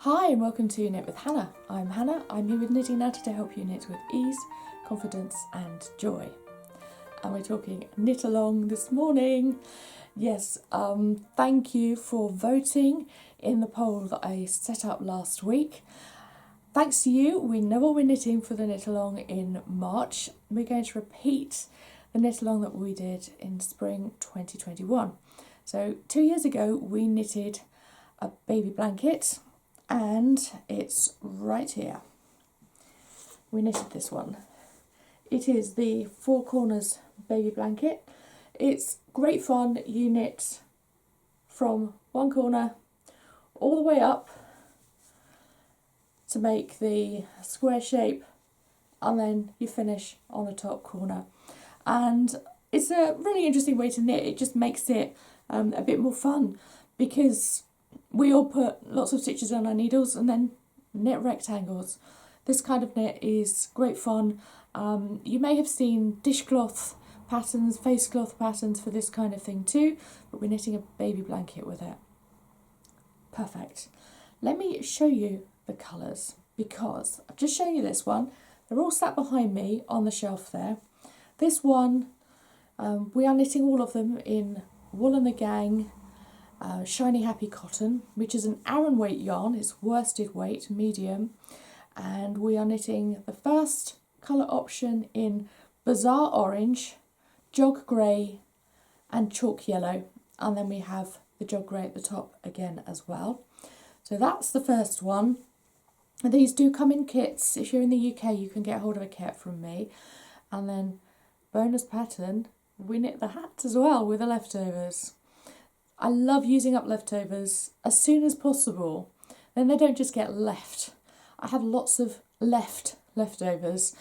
Hi and welcome to Knit with Hannah. I'm Hannah. I'm here with Knitting Natter to help you knit with ease, confidence and joy. And we're talking knit along this morning. Yes, thank you for voting in the poll that I set up last week. Thanks to you, we know what we're knitting for the knit along in March. We're going to repeat the knit along that we did in spring 2021. So 2 years ago we knitted a baby blanket, and it's right here. We knitted this one. It is the Four Corners baby blanket. It's great fun. You knit from one corner all the way up to make the square shape, and then you finish on the top corner. And it's a really interesting way to knit. It just makes it a bit more fun, because we all put lots of stitches on our needles and then knit rectangles. This kind of knit is great fun. You may have seen dishcloth patterns, face cloth patterns for this kind of thing too, but we're knitting a baby blanket with it. Perfect. Let me show you the colours, because I've just shown you this one. They're all sat behind me on the shelf there. This one, we are knitting all of them in Wool and the Gang Shiny Happy Cotton, which is an Aran weight yarn. It's worsted weight, medium, and we are knitting the first colour option in Bazaar Orange, Jog Grey and Chalk Yellow, and then we have the Jog Grey at the top again as well. So that's the first one. And these do come in kits. If you're in the UK, you can get hold of a kit from me. And then bonus pattern, we knit the hat as well with the leftovers. I love using up leftovers as soon as possible. Then they don't just get left. I have lots of leftovers.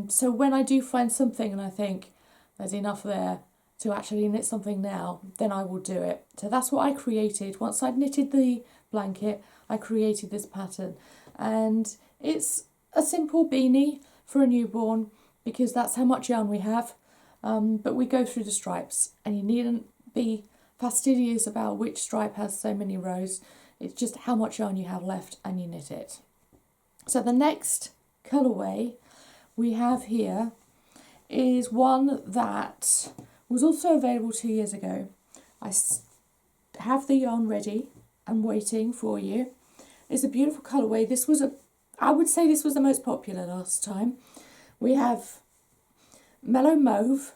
So when I do find something and I think there's enough there to actually knit something now, then I will do it. So that's what I created. Once I'd knitted the blanket, I created this pattern. And it's a simple beanie for a newborn, because that's how much yarn we have. But we go through the stripes, and you needn't be fastidious about which stripe has so many rows. It's just how much yarn you have left and you knit it. So the next colourway we have here is one that was also available 2 years ago. I have the yarn ready and waiting for you. It's a beautiful colourway. I would say this was the most popular last time. We have Mellow Mauve.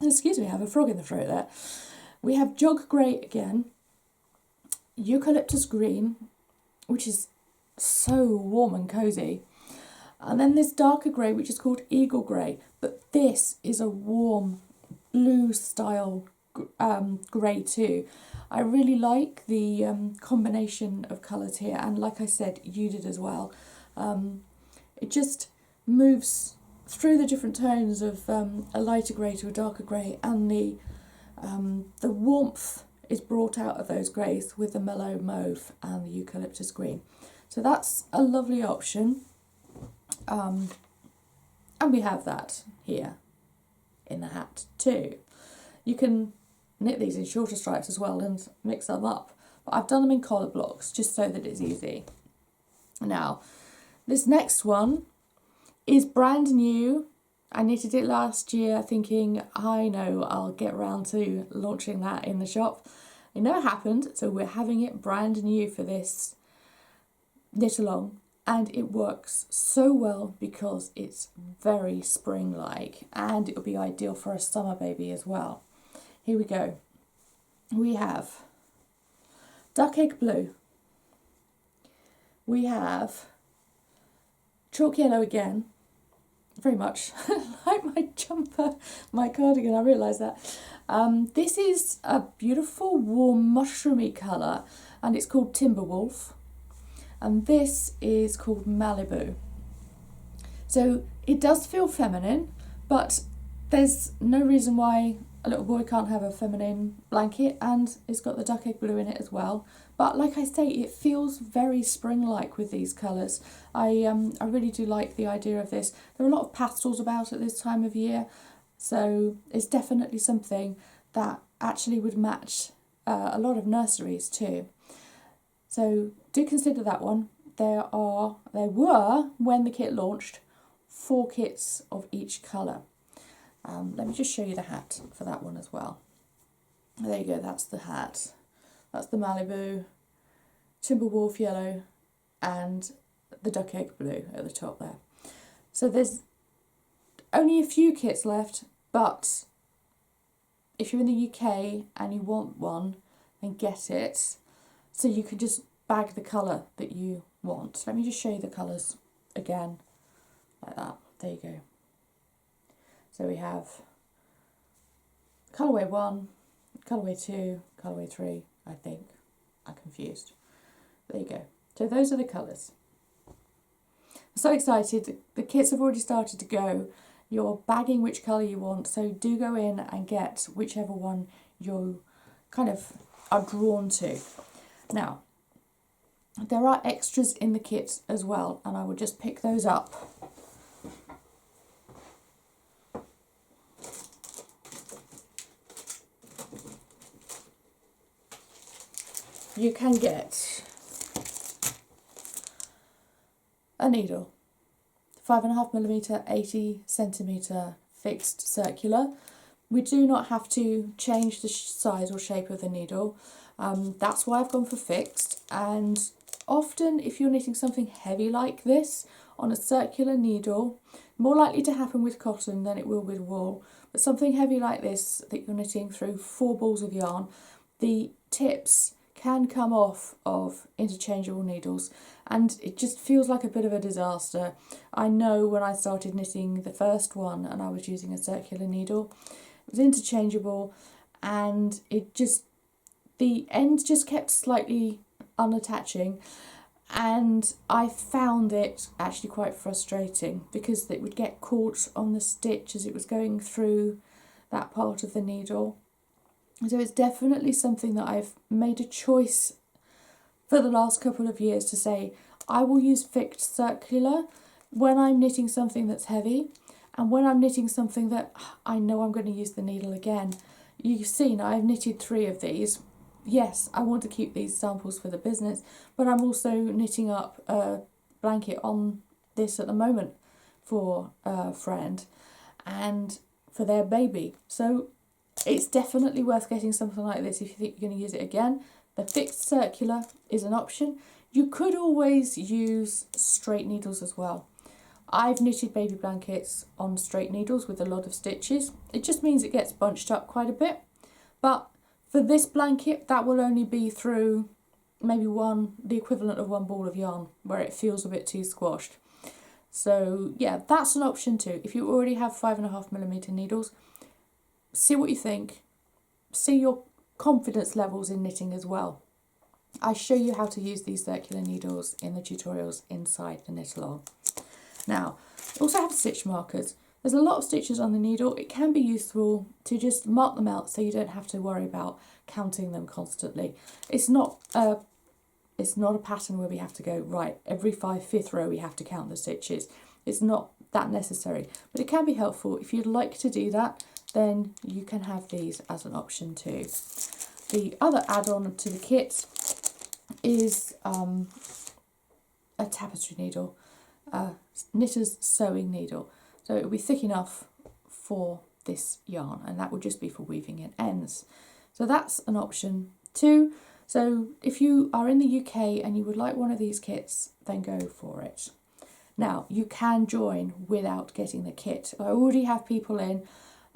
Excuse me, I have a frog in the throat there. We have Jog Grey again, Eucalyptus Green, which is so warm and cosy, and then this darker grey, which is called Eagle Grey, but this is a warm blue style grey too. I really like the combination of colours here, and like I said, you did as well. It just moves through the different tones of a lighter grey to a darker grey, and the warmth is brought out of those greys with the Mellow Mauve and the Eucalyptus Green. So that's a lovely option, and we have that here in the hat too. You can knit these in shorter stripes as well and mix them up, but I've done them in collar blocks just so that it's easy. Now, this next one is brand new. I knitted it last year thinking, I know I'll get around to launching that in the shop. It never happened, so we're having it brand new for this knit along, and it works so well because it's very spring-like, and it'll be ideal for a summer baby as well. Here we go. We have Duck Egg Blue. We have Chalk Yellow again. Very much like my jumper, my cardigan, I realise that. This is a beautiful warm mushroomy colour, and it's called Timberwolf, and this is called Malibu. So it does feel feminine, but there's no reason why a little boy can't have a feminine blanket, and it's got the duck egg blue in it as well. But like I say, it feels very spring-like with these colours. I really do like the idea of this. There are a lot of pastels about at this time of year, so it's definitely something that actually would match a lot of nurseries too. So do consider that one. There were, when the kit launched, 4 kits of each colour. Let me just show you the hat for that one as well. There you go, that's the hat. That's the Malibu, Timberwolf yellow, and the duck egg blue at the top there. So there's only a few kits left, but if you're in the UK and you want one, then get it. So you can just bag the colour that you want. Let me just show you the colours again, like that. There you go. So we have colourway 1, colourway 2, colourway 3, I think. I'm confused. There you go. So those are the colours. I'm so excited. The kits have already started to go. You're bagging which colour you want, so do go in and get whichever one you kind of are drawn to. Now, there are extras in the kit as well, and I will just pick those up. You can get a needle, 5.5mm, 80cm fixed circular. We do not have to change the size or shape of the needle. That's why I've gone for fixed. And often if you're knitting something heavy like this on a circular needle, more likely to happen with cotton than it will with wool, but something heavy like this that you're knitting through 4 balls of yarn, the tips can come off of interchangeable needles and it just feels like a bit of a disaster. I know when I started knitting the first one and I was using a circular needle, it was interchangeable and the ends just kept slightly unattaching, and I found it actually quite frustrating because it would get caught on the stitch as it was going through that part of the needle. So it's definitely something that I've made a choice for the last couple of years to say I will use fixed circular when I'm knitting something that's heavy, and when I'm knitting something that I know I'm going to use the needle again. You've seen I've knitted 3 of these. Yes, I want to keep these samples for the business, but I'm also knitting up a blanket on this at the moment for a friend and for their baby. So it's definitely worth getting something like this if you think you're going to use it again. The fixed circular is an option. You could always use straight needles as well. I've knitted baby blankets on straight needles with a lot of stitches. It just means it gets bunched up quite a bit. But for this blanket, that will only be through maybe the equivalent of 1 ball of yarn, where it feels a bit too squashed. So yeah, that's an option too. If you already have 5.5mm needles, see what you think. See your confidence levels in knitting as well. I show you how to use these circular needles in the tutorials inside the knit along. Now, I also have stitch markers. There's a lot of stitches on the needle. It can be useful to just mark them out so you don't have to worry about counting them constantly. It's not a pattern where we have to go, right, every 5/5 row we have to count the stitches. It's not that necessary, but it can be helpful. If you'd like to do that, then you can have these as an option too. The other add-on to the kit is a tapestry needle, a knitter's sewing needle. So it will be thick enough for this yarn, and that will just be for weaving in ends. So that's an option too. So if you are in the UK and you would like one of these kits, then go for it. Now, you can join without getting the kit. I already have people in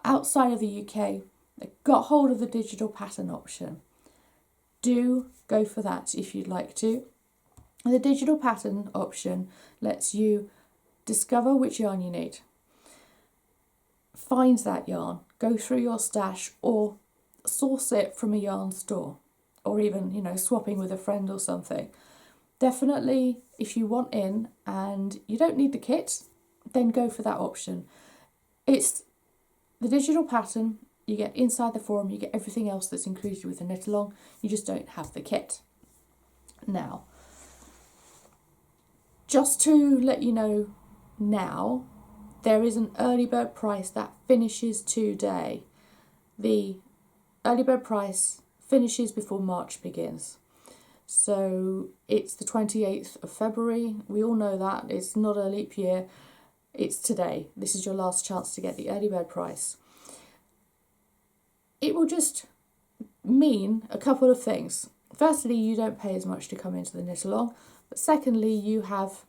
outside of the UK that got hold of the digital pattern option. Do go for that if you'd like to. The digital pattern option lets you discover which yarn you need, find that yarn, go through your stash or source it from a yarn store, or even, swapping with a friend or something. Definitely, if you want in and you don't need the kit, then go for that option. It's the digital pattern, you get inside the forum, you get everything else that's included with the knit along, you just don't have the kit. Now, just to let you know now, there is an early bird price that finishes today. The early bird price finishes before March begins. So it's the 28th of February. We all know that. It's not a leap year. It's today. This is your last chance to get the early bird price. It will just mean a couple of things. Firstly, you don't pay as much to come into the knit along. But secondly, you have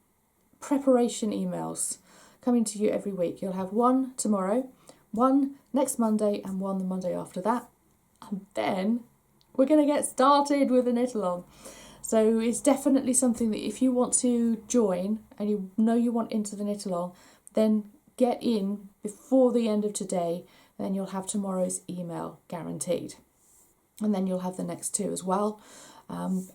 preparation emails coming to you every week. You'll have one tomorrow, one next Monday, and one the Monday after that. And then we're going to get started with the knit along. So it's definitely something that if you want to join and you know you want into the knit along, then get in before the end of today, and then you'll have tomorrow's email guaranteed. And then you'll have the next two as well.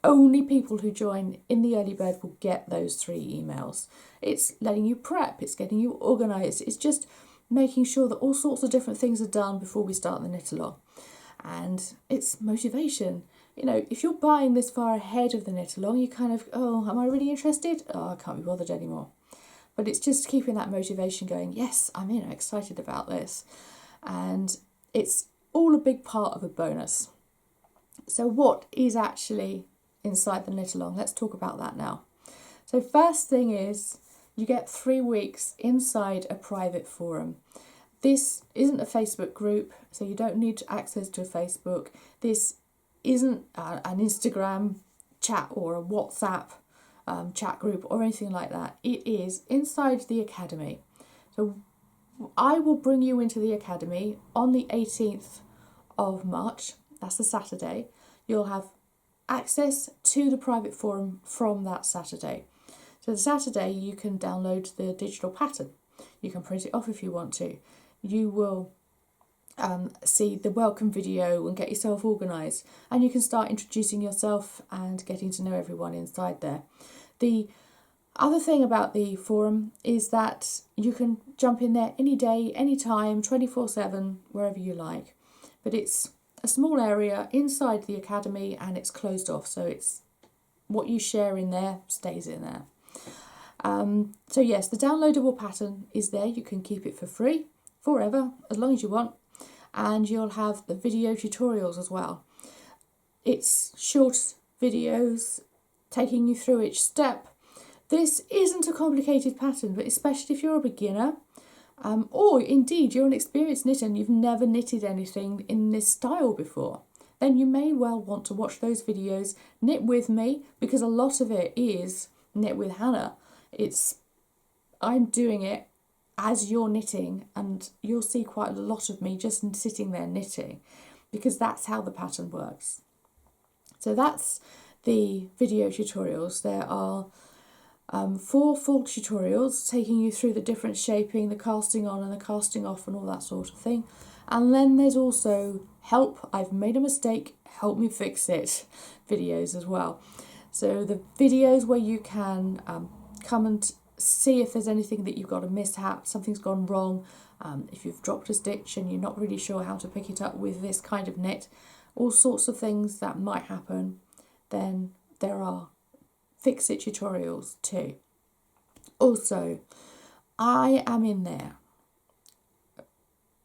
Only people who join in the early bird will get those 3 emails. It's letting you prep, it's getting you organised, it's just making sure that all sorts of different things are done before we start the knit along. And it's motivation. You know, if you're buying this far ahead of the knit along, you kind of, oh, am I really interested? Oh, I can't be bothered anymore. But it's just keeping that motivation going. Yes, I'm excited about this. And it's all a big part of a bonus. So what is actually inside the knit along? Let's talk about that now. So first thing is you get 3 weeks inside a private forum. This isn't a Facebook group, so you don't need access to a Facebook. This isn't an Instagram chat or a WhatsApp chat group or anything like that. It is inside the academy. So I will bring you into the academy on the 18th of March. That's a Saturday. You'll have access to the private forum from that Saturday. So the Saturday you can download the digital pattern. You can print it off if you want to. You will see the welcome video and get yourself organised, and you can start introducing yourself and getting to know everyone inside there. The other thing about the forum is that you can jump in there any day, any time, 24/7, wherever you like. But it's a small area inside the academy and it's closed off, so it's what you share in there stays in there. So yes, the downloadable pattern is there. You can keep it for free forever, as long as you want, and you'll have the video tutorials as well. It's short videos taking you through each step. This isn't a complicated pattern, but especially if you're a beginner, or indeed you're an experienced knitter and you've never knitted anything in this style before, then you may well want to watch those videos, knit with me, because a lot of it is knit with Hannah. I'm doing it as you're knitting, and you'll see quite a lot of me just sitting there knitting, because that's how the pattern works. So that's the video tutorials. There are 4 full tutorials taking you through the different shaping, the casting on and the casting off and all that sort of thing. And then there's also help, I've made a mistake, help me fix it videos as well. So the videos where you can come and see if there's anything that you've got a mishap, something's gone wrong, if you've dropped a stitch and you're not really sure how to pick it up with this kind of knit, all sorts of things that might happen, then there are fix it tutorials too. Also, I am in there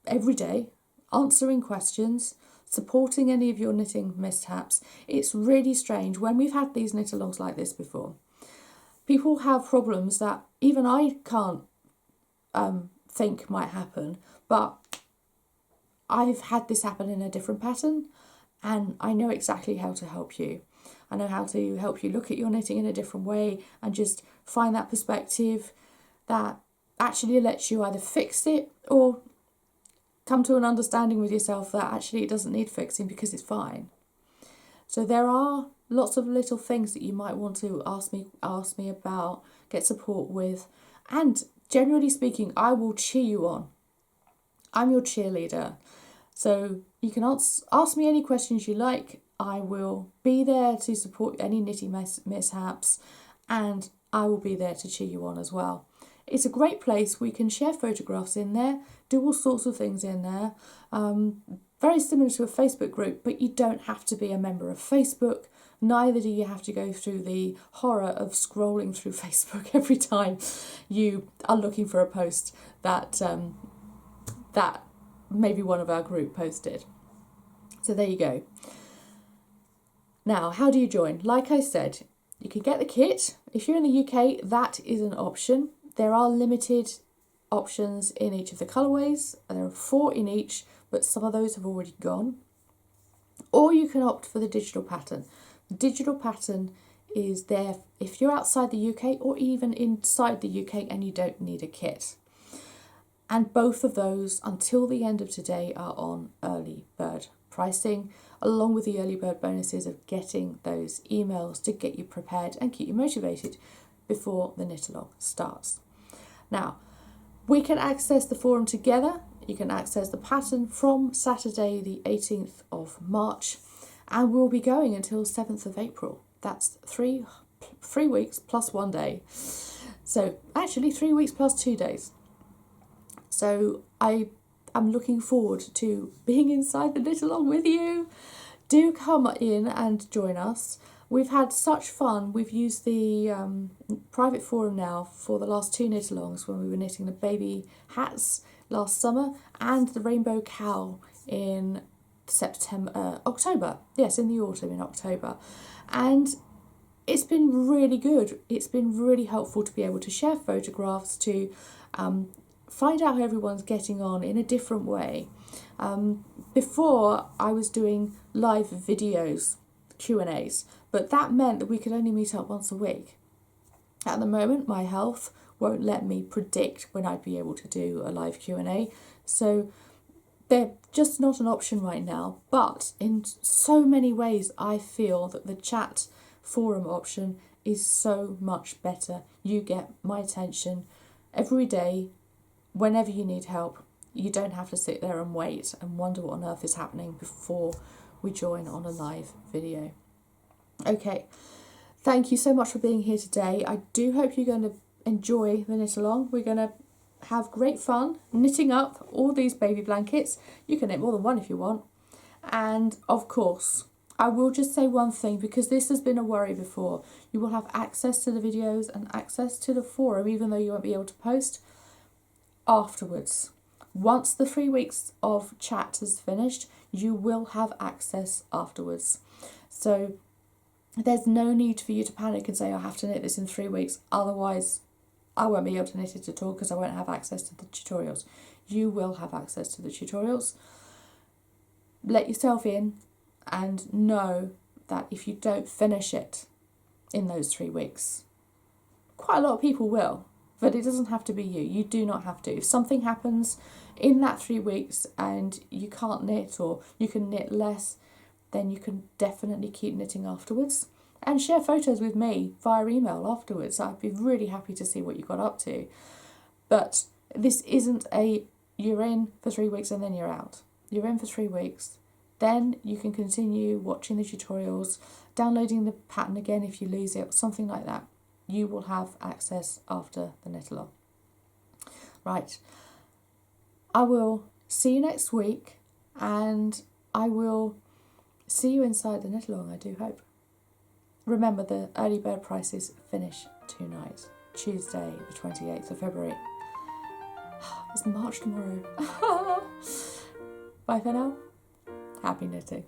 every day answering questions, supporting any of your knitting mishaps. It's really strange when we've had these knit alongs like this before. People have problems that even I can't think might happen, but I've had this happen in a different pattern and I know exactly how to help you. I know how to help you look at your knitting in a different way and just find that perspective that actually lets you either fix it or come to an understanding with yourself that actually it doesn't need fixing because it's fine. So there are lots of little things that you might want to ask me about, get support with, and generally speaking, I will cheer you on. I'm your cheerleader. So you can ask me any questions you like. I will be there to support any knitting mishaps, and I will be there to cheer you on as well. It's a great place. We can share photographs in there, do all sorts of things in there. Very similar to a Facebook group, but you don't have to be a member of Facebook. Neither do you have to go through the horror of scrolling through Facebook every time you are looking for a post that maybe one of our group posted. So there you go. Now, how do you join? Like I said, you can get the kit. If you're in the UK, that is an option. There are limited options in each of the colorways. There are 4 in each, but some of those have already gone. Or you can opt for the digital pattern. The digital pattern is there if you're outside the UK or even inside the UK and you don't need a kit. And both of those, until the end of today, are on early bird pricing, along with the early bird bonuses of getting those emails to get you prepared and keep you motivated before the knit along starts. Now, we can access the forum together. You can access the pattern from Saturday the 18th of March, and we'll be going until 7th of April. That's three weeks plus 1 day. So actually 3 weeks plus 2 days. So I'm looking forward to being inside the knit along with you. Do come in and join us. We've had such fun. We've used the private forum now for the last 2 knit alongs when we were knitting the baby hats last summer and the rainbow cow in October. Yes, in the autumn, in October. And it's been really good. It's been really helpful to be able to share photographs, to find out how everyone's getting on in a different way. Before, I was doing live videos, Q&As, but that meant that we could only meet up once a week. At the moment, my health won't let me predict when I'd be able to do a live Q&A, so they're just not an option right now. But in so many ways, I feel that the chat forum option is so much better. You get my attention every day, whenever you need help. You don't have to sit there and wait and wonder what on earth is happening before we join on a live video. Okay, thank you so much for being here today. I do hope you're going to enjoy the knit along. We're going to have great fun knitting up all these baby blankets. You can knit more than one if you want. And of course, I will just say one thing, because this has been a worry before. You will have access to the videos and access to the forum, even though you won't be able to post afterwards. Once the 3 weeks of chat has finished, you will have access afterwards. So there's no need for you to panic and say, I have to knit this in 3 weeks, otherwise I won't be able to knit it at all because I won't have access to the tutorials. You will have access to the tutorials. Let yourself in and know that if you don't finish it in those 3 weeks, quite a lot of people will, but it doesn't have to be you. You do not have to. If something happens in that 3 weeks and you can't knit, or you can knit less, then you can definitely keep knitting afterwards and share photos with me via email afterwards. I'd be really happy to see what you got up to. But this isn't a you're in for 3 weeks and then you're out. You're in for 3 weeks. Then you can continue watching the tutorials, downloading the pattern again if you lose it, or something like that. You will have access after the knit along. Right. I will see you next week, and I will see you inside the knit along, I do hope. Remember, the early bird prices finish tonight, Tuesday the 28th of February. It's March tomorrow. Bye for now. Happy knitting.